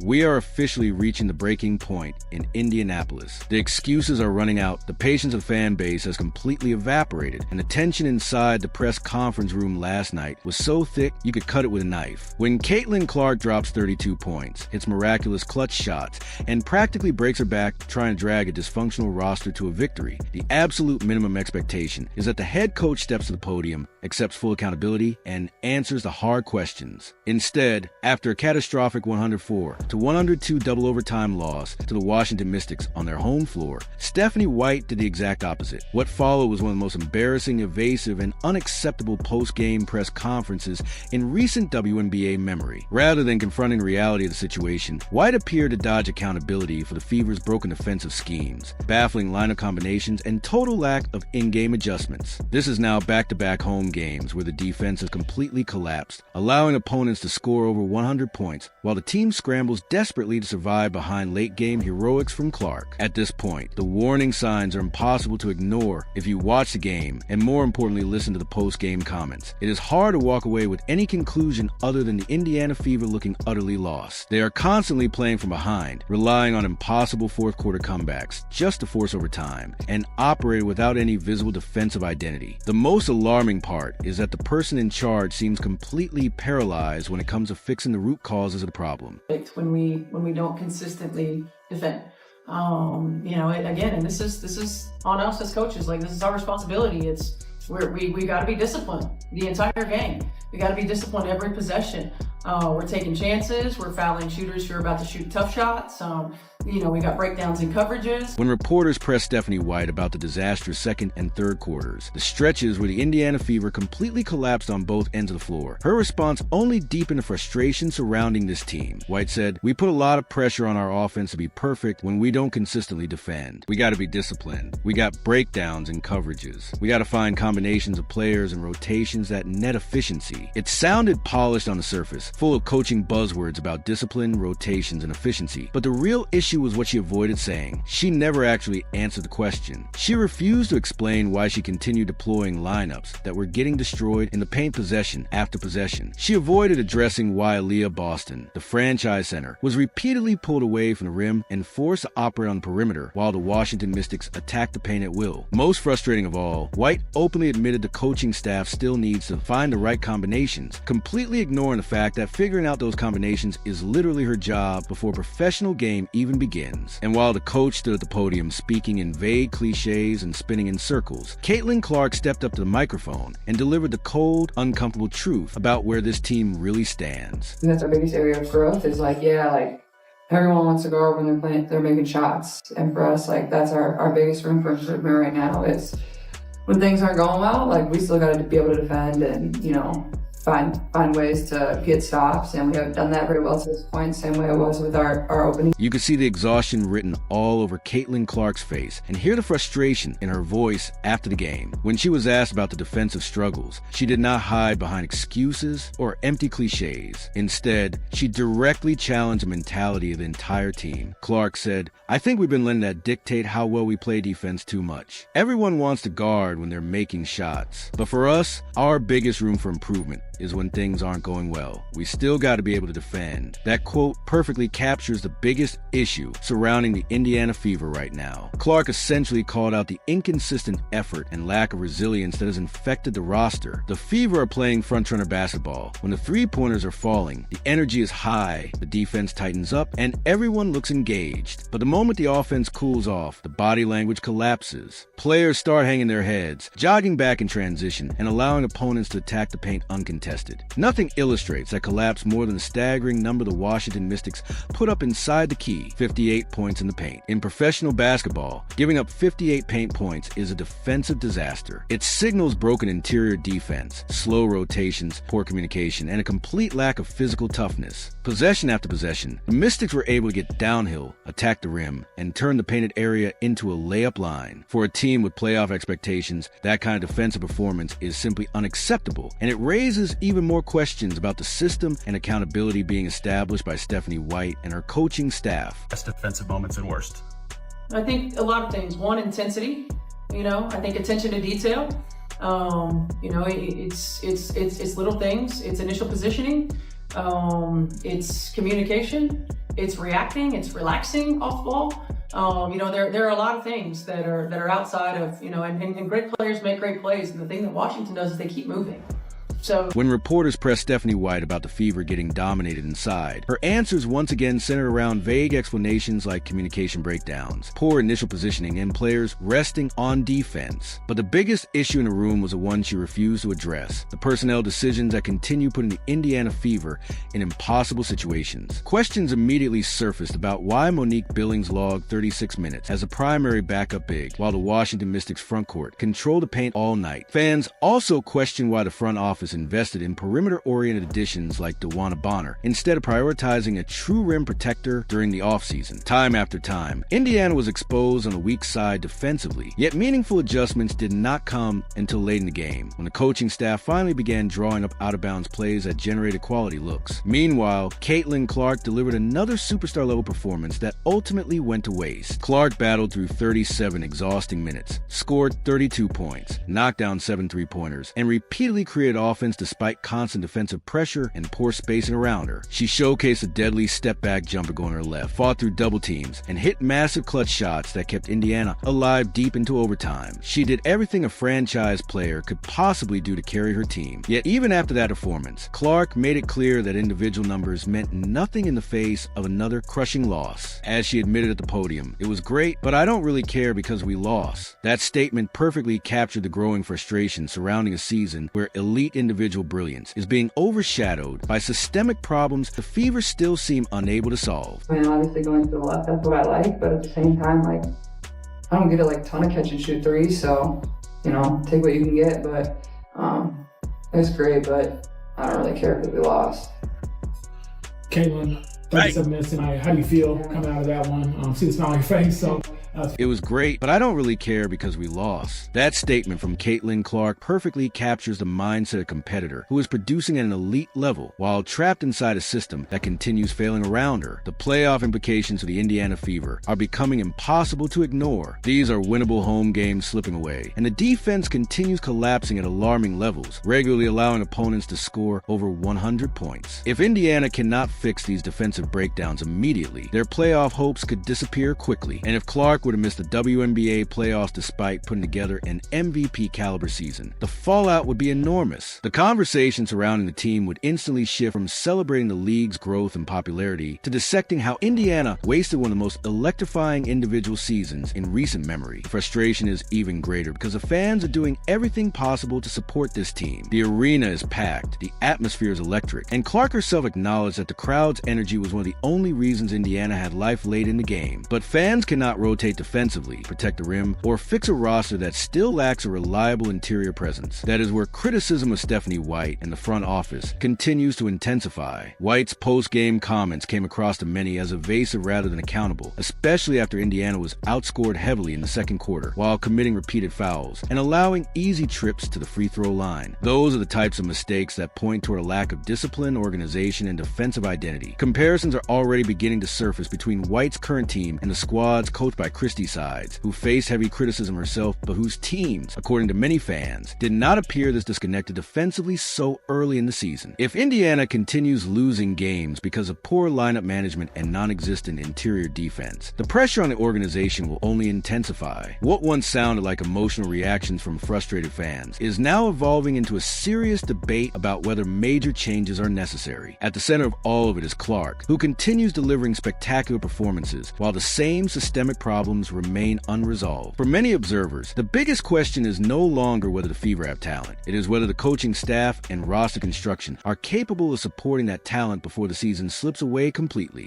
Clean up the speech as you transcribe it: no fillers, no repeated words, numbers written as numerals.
We are officially reaching the breaking point in Indianapolis. The excuses are running out, the patience of the fan base has completely evaporated, and the tension inside the press conference room last night was so thick you could cut it with a knife. When Caitlin Clark drops 32 points, hits miraculous clutch shots, and practically breaks her back trying to drag a dysfunctional roster to a victory, the absolute minimum expectation is that the head coach steps to the podium, accepts full accountability, and answers the hard questions. Instead, after a catastrophic 104-102 double overtime loss to the Washington Mystics on their home floor, Stephanie White did the exact opposite. What followed was one of the most embarrassing, evasive, and unacceptable post-game press conferences in recent WNBA memory. Rather than confronting the reality of the situation, White appeared to dodge accountability for the Fever's broken defensive schemes, baffling lineup combinations, and total lack of in-game adjustments. This is now back-to-back home games where the defense has completely collapsed, allowing opponents to score over 100 points, while the team scrambles desperately to survive behind late-game heroics from Clark. At this point, the warning signs are impossible to ignore if you watch the game, and more importantly, listen to the post-game comments. It is hard to walk away with any conclusion other than the Indiana Fever looking utterly lost. They are constantly playing from behind, relying on impossible fourth-quarter comebacks just to force overtime, and operate without any visible defensive identity. The most alarming part is that the person in charge seems completely paralyzed when it comes to fixing the root causes of the problem. When we don't consistently defend, again, and this is on us as coaches. Like, this is our responsibility. We got to be disciplined the entire game. We got to be disciplined every possession. We're taking chances. We're fouling shooters who are about to shoot tough shots. We got breakdowns in coverages. When reporters pressed Stephanie White about the disastrous second and third quarters, the stretches where the Indiana Fever completely collapsed on both ends of the floor, her response only deepened the frustration surrounding this team. White said, "We put a lot of pressure on our offense to be perfect when we don't consistently defend. We got to be disciplined. We got breakdowns in coverages. We got to find combinations of players and rotations that net efficiency." It sounded polished on the surface, full of coaching buzzwords about discipline, rotations, and efficiency. But the real issue was what she avoided saying. She never actually answered the question. She refused to explain why she continued deploying lineups that were getting destroyed in the paint possession after possession. She avoided addressing why Aliyah Boston, the franchise center, was repeatedly pulled away from the rim and forced to operate on the perimeter while the Washington Mystics attacked the paint at will. Most frustrating of all, White openly admitted the coaching staff still needs to find the right combinations, completely ignoring the fact that figuring out those combinations is literally her job before a professional game even begins. And while the coach stood at the podium speaking in vague cliches and spinning in circles, Caitlin Clark stepped up to the microphone and delivered the cold, uncomfortable truth about where this team really stands. And that's our biggest area of growth is everyone wants to go over when they're making shots. And for us, that's our biggest room for improvement right now is when things aren't going well, we still got to be able to defend and, find ways to get stops, and we haven't done that very well to this point, same way it was with our opening. You could see the exhaustion written all over Caitlin Clark's face and hear the frustration in her voice after the game. When she was asked about the defensive struggles, she did not hide behind excuses or empty cliches. Instead, she directly challenged the mentality of the entire team. Clark said, "I think we've been letting that dictate how well we play defense too much. Everyone wants to guard when they're making shots. But for us, our biggest room for improvement is when things aren't going well. We still got to be able to defend." That quote perfectly captures the biggest issue surrounding the Indiana Fever right now. Clark essentially called out the inconsistent effort and lack of resilience that has infected the roster. The Fever are playing front-runner basketball. When the three-pointers are falling, the energy is high, the defense tightens up, and everyone looks engaged. But the moment the offense cools off, the body language collapses. Players start hanging their heads, jogging back in transition, and allowing opponents to attack the paint uncontested. Nothing illustrates that collapse more than the staggering number the Washington Mystics put up inside the key, 58 points in the paint. In professional basketball, giving up 58 paint points is a defensive disaster. It signals broken interior defense, slow rotations, poor communication, and a complete lack of physical toughness. Possession after possession, the Mystics were able to get downhill, attack the rim, and turn the painted area into a layup line. For a team with playoff expectations, that kind of defensive performance is simply unacceptable, and it raises even more questions about the system and accountability being established by Stephanie White and her coaching staff. Best defensive moments and worst. I think a lot of things. One, intensity. I think attention to detail. It's little things. It's initial positioning. It's communication. it's reacting, it's relaxing off ball. You know, there are a lot of things that are outside of, you know, and great players make great plays. And the thing that Washington does is they keep moving. So when reporters pressed Stephanie White about the Fever getting dominated inside, her answers once again centered around vague explanations like communication breakdowns, poor initial positioning, and players resting on defense. But the biggest issue in the room was the one she refused to address: the personnel decisions that continue putting the Indiana Fever in impossible situations. Questions immediately surfaced about why Monique Billings logged 36 minutes as a primary backup big, while the Washington Mystics front court controlled the paint all night. Fans also questioned why the front office invested in perimeter-oriented additions like DeWanna Bonner instead of prioritizing a true rim protector during the offseason. Time after time, Indiana was exposed on the weak side defensively, yet meaningful adjustments did not come until late in the game, when the coaching staff finally began drawing up out-of-bounds plays that generated quality looks. Meanwhile, Caitlin Clark delivered another superstar-level performance that ultimately went to waste. Clark battled through 37 exhausting minutes, scored 32 points, knocked down 7 three-pointers, and repeatedly created offense despite constant defensive pressure and poor spacing around her. She showcased a deadly step-back jumper going to her left, fought through double teams, and hit massive clutch shots that kept Indiana alive deep into overtime. She did everything a franchise player could possibly do to carry her team. Yet even after that performance, Clark made it clear that individual numbers meant nothing in the face of another crushing loss. As she admitted at the podium, "It was great, but I don't really care because we lost." That statement perfectly captured the growing frustration surrounding a season where elite individual brilliance is being overshadowed by systemic problems the Fever still seem unable to solve. I mean, obviously going to the left, that's what I like, but at the same time, like, I don't get a ton of catch and shoot threes, so, you know, take what you can get, but it's great, but I don't really care because we lost. Caitlin, 37 minutes tonight. How do you feel coming out of that one? See the smile on your face, so... It was great, but I don't really care because we lost. That statement from Caitlin Clark perfectly captures the mindset of a competitor who is producing at an elite level while trapped inside a system that continues failing around her. The playoff implications of the Indiana Fever are becoming impossible to ignore. These are winnable home games slipping away, and the defense continues collapsing at alarming levels, regularly allowing opponents to score over 100 points. If Indiana cannot fix these defensive breakdowns immediately, their playoff hopes could disappear quickly, and if Clark would have missed the WNBA playoffs despite putting together an MVP caliber season, the fallout would be enormous. The conversation surrounding the team would instantly shift from celebrating the league's growth and popularity to dissecting how Indiana wasted one of the most electrifying individual seasons in recent memory. The frustration is even greater because the fans are doing everything possible to support this team. The arena is packed, the atmosphere is electric, and Clark herself acknowledged that the crowd's energy was one of the only reasons Indiana had life late in the game. But fans cannot rotate defensively, protect the rim, or fix a roster that still lacks a reliable interior presence. That is where criticism of Stephanie White and the front office continues to intensify. White's post-game comments came across to many as evasive rather than accountable, especially after Indiana was outscored heavily in the second quarter while committing repeated fouls and allowing easy trips to the free throw line. Those are the types of mistakes that point toward a lack of discipline, organization, and defensive identity. Comparisons are already beginning to surface between White's current team and the squads coached by Christy Sides, who faced heavy criticism herself, but whose teams, according to many fans, did not appear this disconnected defensively so early in the season. If Indiana continues losing games because of poor lineup management and non-existent interior defense, the pressure on the organization will only intensify. What once sounded like emotional reactions from frustrated fans is now evolving into a serious debate about whether major changes are necessary. At the center of all of it is Clark, who continues delivering spectacular performances while the same systemic problems remain unresolved. For many observers, the biggest question is no longer whether the Fever have talent. It is whether the coaching staff and roster construction are capable of supporting that talent before the season slips away completely.